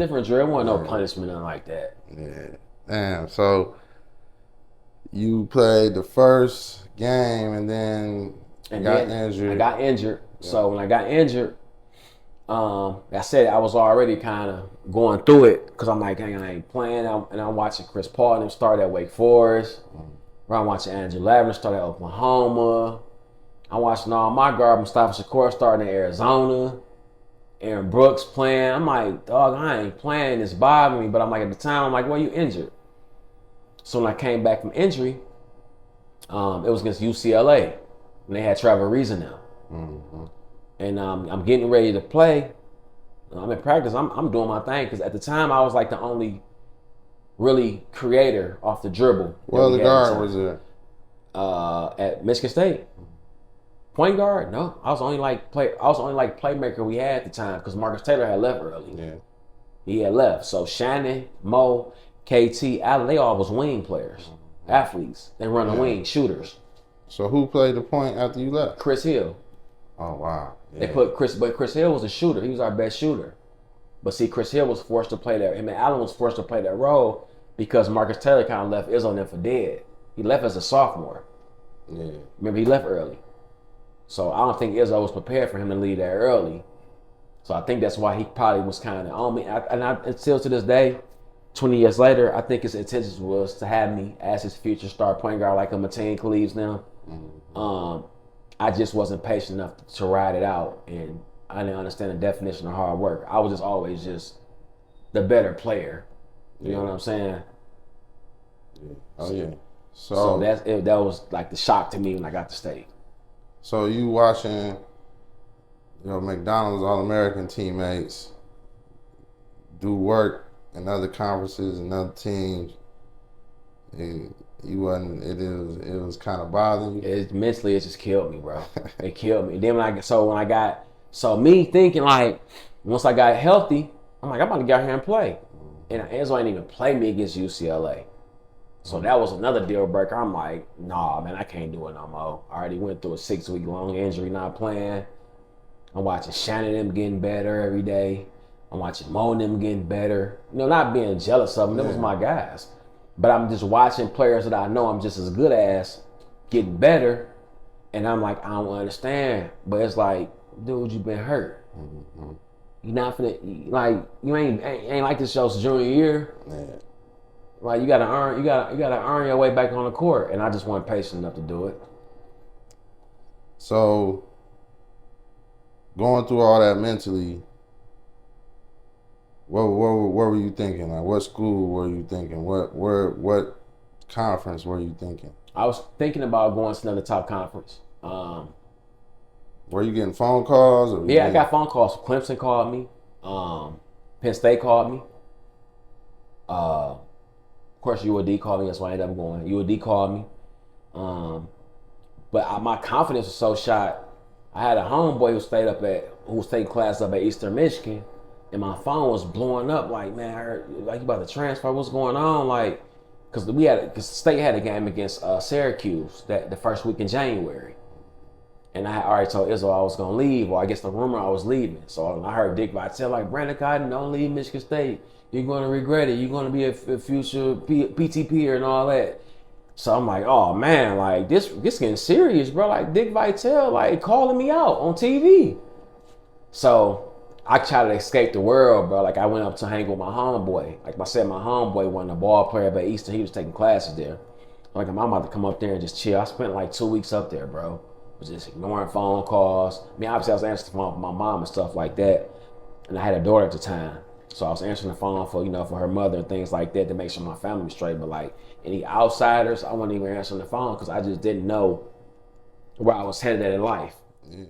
different drill. There wasn't no punishment, nothing like that. Yeah. Damn. So you played the first game and then got injured. I got injured. Yeah. So when I got injured, I said I was already kind of going through it because I'm like, hey, I ain't playing. And I'm watching Chris Paul and them start at Wake Forest. I'm watching Andrew Lavin start at Oklahoma. I'm watching all my guard, Mustafa Shakur starting in Arizona. Aaron Brooks playing. I'm like, dog, I ain't playing. It's bothering me. But I'm like, at the time, I'm like, well, you injured. So when I came back from injury, it was against UCLA. And they had Trevor Reason now. Mm-hmm. And I'm getting ready to play. I'm in practice. I'm doing my thing. Because at the time, I was like the only really creator off the dribble. Well, the guard was there? At Michigan State. Point guard? No. I was only like playmaker we had at the time because Marcus Taylor had left early. Yeah. He had left. So Shannon, Mo, KT, Allen, they all was wing players, athletes. They run the wing, shooters. So who played the point after you left? Chris Hill. Oh wow. Yeah. They put Chris Hill was a shooter. He was our best shooter. But see, Chris Hill was forced to play that. Him and Allen was forced to play that role because Marcus Taylor kind of left Izzo and them for dead. He left as a sophomore. Yeah. Remember, he left early. So I don't think Izzo was prepared for him to leave that early. So I think that's why he probably was kind of on me. And still to this day, 20 years later, I think his intentions was to have me as his future star point guard like a Mateen Cleaves now. Mm-hmm. I just wasn't patient enough to ride it out, and I didn't understand the definition of hard work. I was just always just the better player. You know what I'm saying? Yeah. Oh yeah. So that was like the shock to me when I got to state. So you watching, McDonald's All-American teammates do work in other conferences and other teams. It was kind of bothering you. Mentally, it just killed me, bro. It killed me. Then me thinking like, once I got healthy, I'm like, I'm about to get out here and play. And Enzo ain't even play me against UCLA. So that was another deal breaker. I'm like, nah, man, I can't do it no more. I already went through a 6-week long injury not playing. I'm watching Shannon them getting better every day. I'm watching Mo and them getting better. Not being jealous of them. Them was my guys. But I'm just watching players that I know I'm just as good as getting better. And I'm like, I don't understand. But it's like, dude, you been hurt. Mm-hmm. You not finna, like, you ain't like this show's junior year. Yeah. Like you gotta earn your way back on the court, and I just wasn't patient enough to do it. So, going through all that mentally, what were you thinking? Like, what school were you thinking? What conference were you thinking? I was thinking about going to another top conference. Were you getting phone calls? I got phone calls. Clemson called me. Penn State called me. Of course, UOD called me. That's why I ended up going. UOD called me. But my confidence was so shot. I had a homeboy who was taking class up at Eastern Michigan, and my phone was blowing up. Like, man, I heard, like, you about to transfer? What's going on? Like, because State had a game against Syracuse the first week in January, and I had already told Izzo I was gonna leave, or I guess the rumor I was leaving. So I heard Dick Vitale like, Brandon Cotton, don't leave Michigan State. You're going to regret it. You're going to be a future PTPer and all that. So I'm like, oh man, like this getting serious, bro. Like Dick Vitale, like calling me out on TV. So I tried to escape the world, bro. Like I went up to hang with my homeboy. Like I said, my homeboy wasn't a ball player, but Eastern, he was taking classes there. Like I'm about to come up there and just chill. I spent like 2 weeks up there, bro. Was just ignoring phone calls. I mean, obviously I was answering the phone for my mom and stuff like that. And I had a daughter at the time. So I was answering the phone for her mother and things like that to make sure my family was straight. But like any outsiders, I wasn't even answering the phone because I just didn't know where I was headed in life. Yeah.